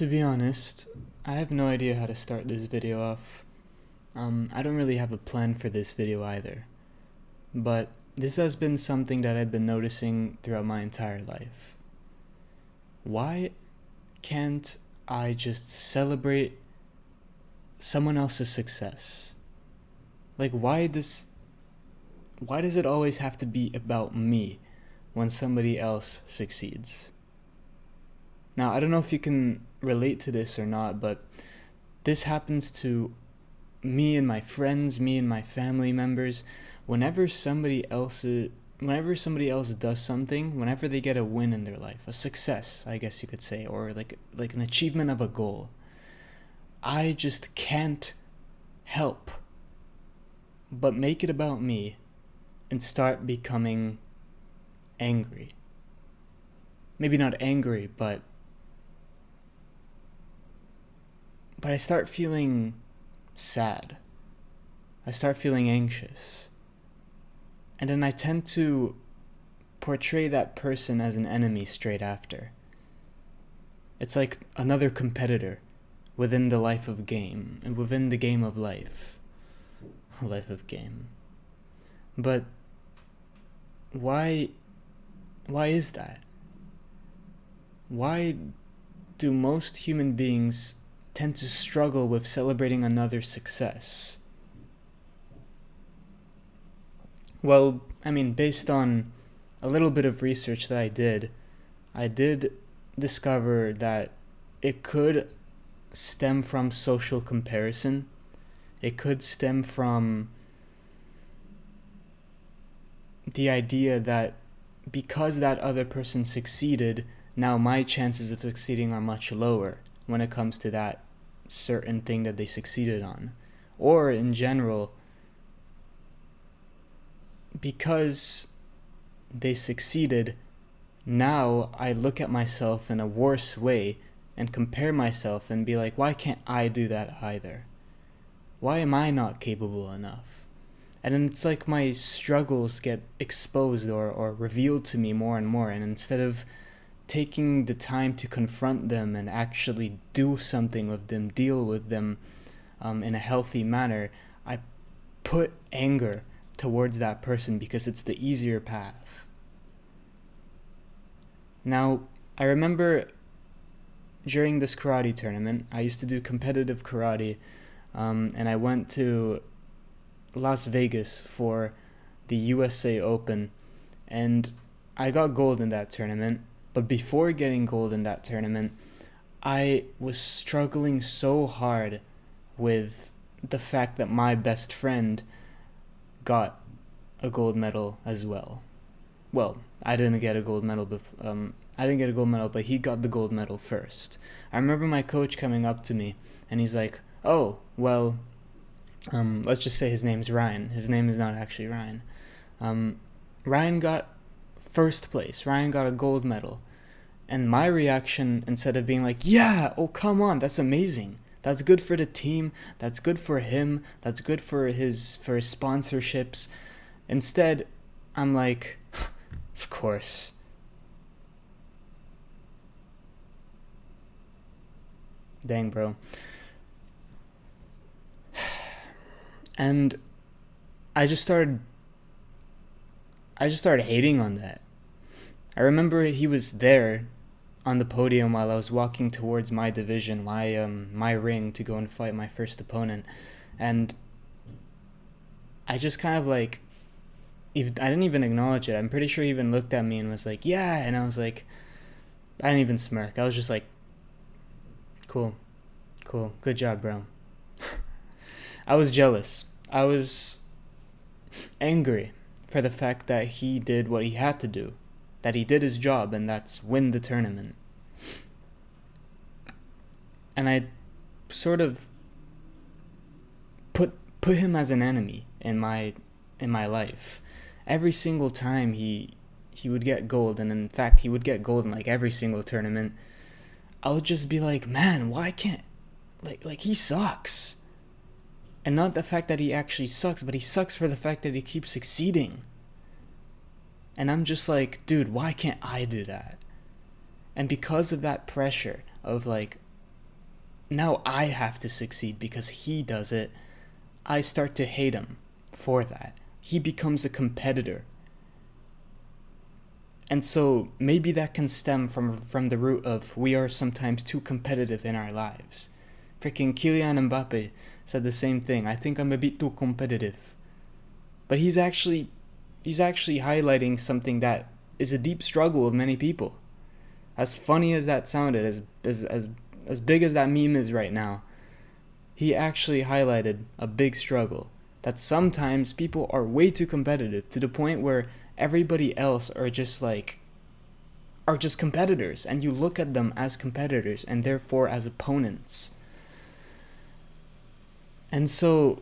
To be honest, I have no idea how to start this video off. I don't really have a plan for this video either. But this has been something that I've been noticing throughout my entire life. Why can't I just celebrate someone else's success? Like, why does it always have to be about me when somebody else succeeds? Now, I don't know if you can relate to this or not, but this happens to me and my friends, me and my family members. Whenever somebody else does something, whenever they get a win in their life, a success, I guess you could say, or like an achievement of a goal, I just can't help but make it about me and start becoming angry. Maybe not angry, but I start feeling sad. I start feeling anxious. And then I tend to portray that person as an enemy straight after. It's like another competitor within the life of game, and within the game of life. Life of game. But why is that? Why do most human beings tend to struggle with celebrating another's success? Well, based on a little bit of research that I did discover that it could stem from social comparison. It could stem from the idea that because that other person succeeded, now my chances of succeeding are much lower when it comes to that certain thing that they succeeded on. Or in general, because they succeeded, now I look at myself in a worse way and compare myself and be like, why can't I do that either? Why am I not capable enough? And then it's like my struggles get exposed or revealed to me more and more, and instead of taking the time to confront them and actually do something with them, deal with them in a healthy manner, I put anger towards that person because it's the easier path. Now, I remember during this karate tournament, I used to do competitive karate, and I went to Las Vegas for the USA Open, and I got gold in that tournament. But before getting gold in that tournament, I was struggling so hard with the fact that my best friend got a gold medal as well. Well, I didn't get a gold medal, but he got the gold medal first. I remember my coach coming up to me, and he's like, "Oh, well, let's just say his name's Ryan. His name is not actually Ryan. Ryan got first place. Ryan got a gold medal." And my reaction, instead of being like, "Yeah, oh come on, that's amazing. That's good for the team. That's good for him. That's good for his sponsorships." Instead, I'm like, "Of course." Dang, bro. And I just started hating on that. I remember he was there on the podium while I was walking towards my division, my ring, to go and fight my first opponent, and I just kind of I didn't even acknowledge it. I'm pretty sure he even looked at me and was like, "Yeah," and I was like, I didn't even smirk. I was just like, cool, good job, bro. I was jealous. I was angry for the fact that he did what he had to do, that he did his job, and that's win the tournament. And I sort of put him as an enemy in my life. Every single time he would get gold, and in fact he would get gold in like every single tournament, I would just be like, "Man, why can't like he sucks." And not the fact that he actually sucks, but he sucks for the fact that he keeps succeeding. And I'm just like, dude, why can't I do that? And because of that pressure of now I have to succeed because he does it, I start to hate him for that. He becomes a competitor. And so maybe that can stem from the root of we are sometimes too competitive in our lives. Freaking Kylian Mbappe said the same thing. I think I'm a bit too competitive. But he's actually highlighting something that is a deep struggle of many people. As funny as that sounded, as big as that meme is right now, he actually highlighted a big struggle. That sometimes people are way too competitive to the point where everybody else are just competitors, and you look at them as competitors and therefore as opponents. And so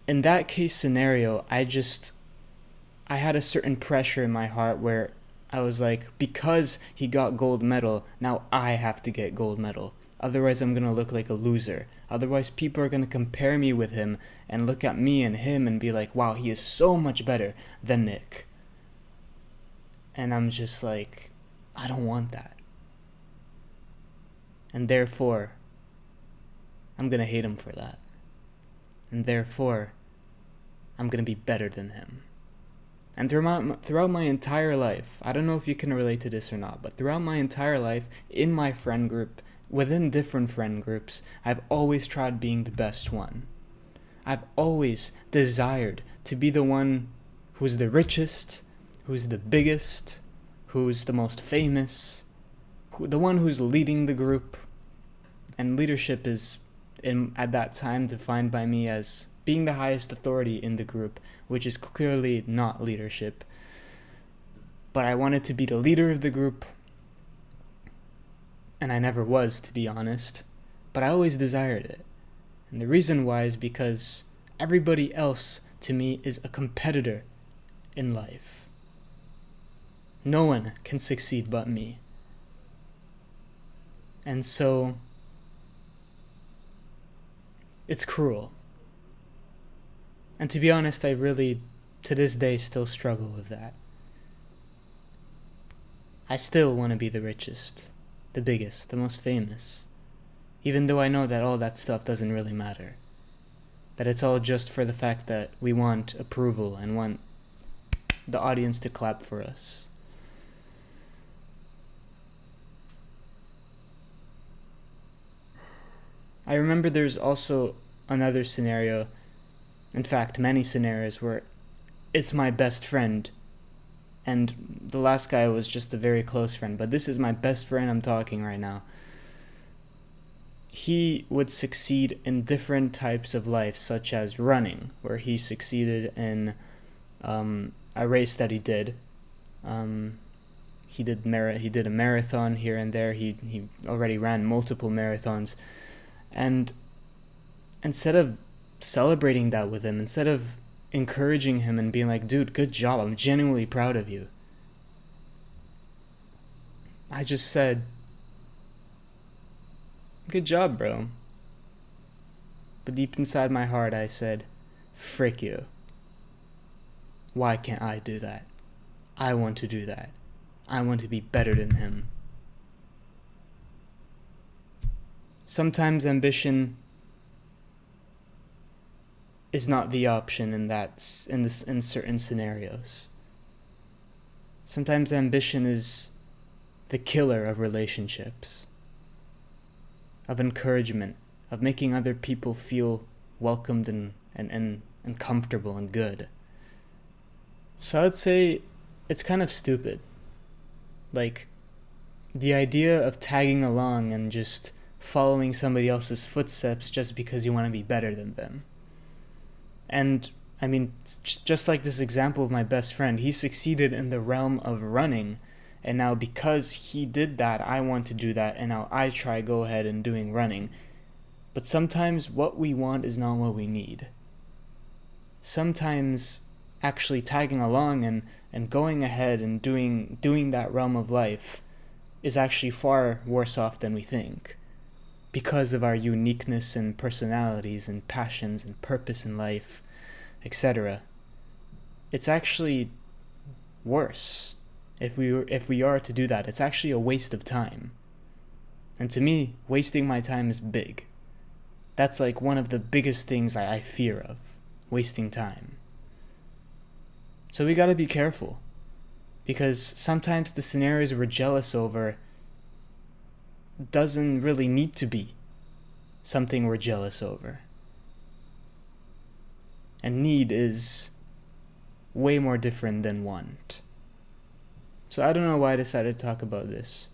in that case scenario, I had a certain pressure in my heart where I was like, because he got gold medal, now I have to get gold medal. Otherwise I'm going to look like a loser. Otherwise people are going to compare me with him and look at me and him and be like, wow, he is so much better than Nick. And I'm just like, I don't want that. And therefore, I'm going to hate him for that. And therefore, I'm going to be better than him. And throughout my entire life, I don't know if you can relate to this or not, but throughout my entire life, in my friend group, within different friend groups, I've always tried being the best one. I've always desired to be the one who's the richest, who's the biggest, who's the most famous, the one who's leading the group. And leadership is, at that time, defined by me as being the highest authority in the group, which is clearly not leadership. But I wanted to be the leader of the group, and I never was, to be honest, but I always desired it. And the reason why is because everybody else, to me, is a competitor in life. No one can succeed but me. And so, it's cruel. And to be honest, I really, to this day, still struggle with that. I still want to be the richest, the biggest, the most famous, even though I know that all that stuff doesn't really matter. That it's all just for the fact that we want approval and want the audience to clap for us. I remember there's also another scenario, in fact, many scenarios where it's my best friend, and the last guy was just a very close friend, but this is my best friend I'm talking right now. He would succeed in different types of life, such as running, where he succeeded in a race that he did. He did a marathon here and there. He already ran multiple marathons, and instead of celebrating that with him, instead of encouraging him and being like, dude, good job, I'm genuinely proud of you, I just said, good job, bro. But deep inside my heart, I said, frick you. Why can't I do that? I want to do that. I want to be better than him. Sometimes ambition is not the option in certain scenarios. Sometimes ambition is the killer of relationships, of encouragement, of making other people feel welcomed and comfortable and good. So I'd say it's kind of stupid. Like, the idea of tagging along and just following somebody else's footsteps just because you want to be better than them. And, I mean, just like this example of my best friend, he succeeded in the realm of running, and now because he did that, I want to do that, and now I go ahead and doing running. But sometimes what we want is not what we need. Sometimes actually tagging along and going ahead and doing that realm of life is actually far worse off than we think, because of our uniqueness and personalities and passions and purpose in life, etc. It's actually worse if we are to do that. It's actually a waste of time. And to me, wasting my time is big. That's like one of the biggest things I fear of, wasting time. So we gotta be careful, because sometimes the scenarios we're jealous over doesn't really need to be something we're jealous over. And need is way more different than want. So I don't know why I decided to talk about this,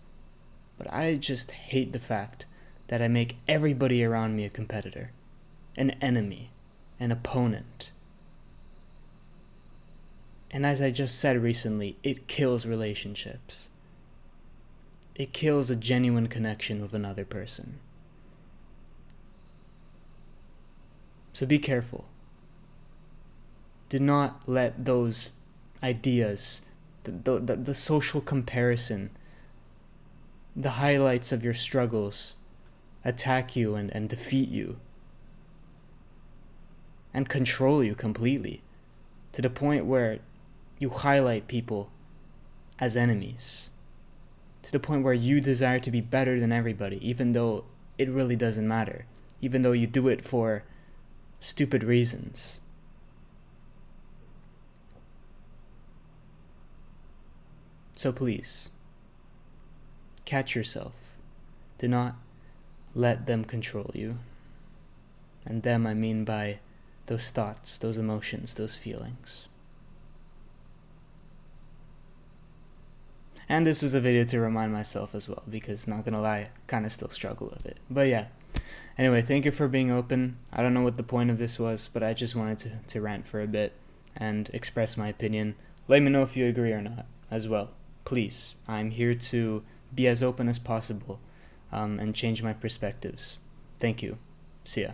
but I just hate the fact that I make everybody around me a competitor, an enemy, an opponent. And as I just said recently, it kills relationships. It kills a genuine connection with another person. So be careful. Do not let those ideas, the social comparison, the highlights of your struggles attack you and defeat you and control you completely, to the point where you highlight people as enemies, to the point where you desire to be better than everybody, even though it really doesn't matter, even though you do it for stupid reasons. So please, catch yourself. Do not let them control you. And them I mean by those thoughts, those emotions, those feelings. And this was a video to remind myself as well, because not gonna lie, I kinda still struggle with it. But yeah. Anyway, thank you for being open. I don't know what the point of this was, but I just wanted to rant for a bit and express my opinion. Let me know if you agree or not as well. Please, I'm here to be as open as possible and change my perspectives. Thank you. See ya.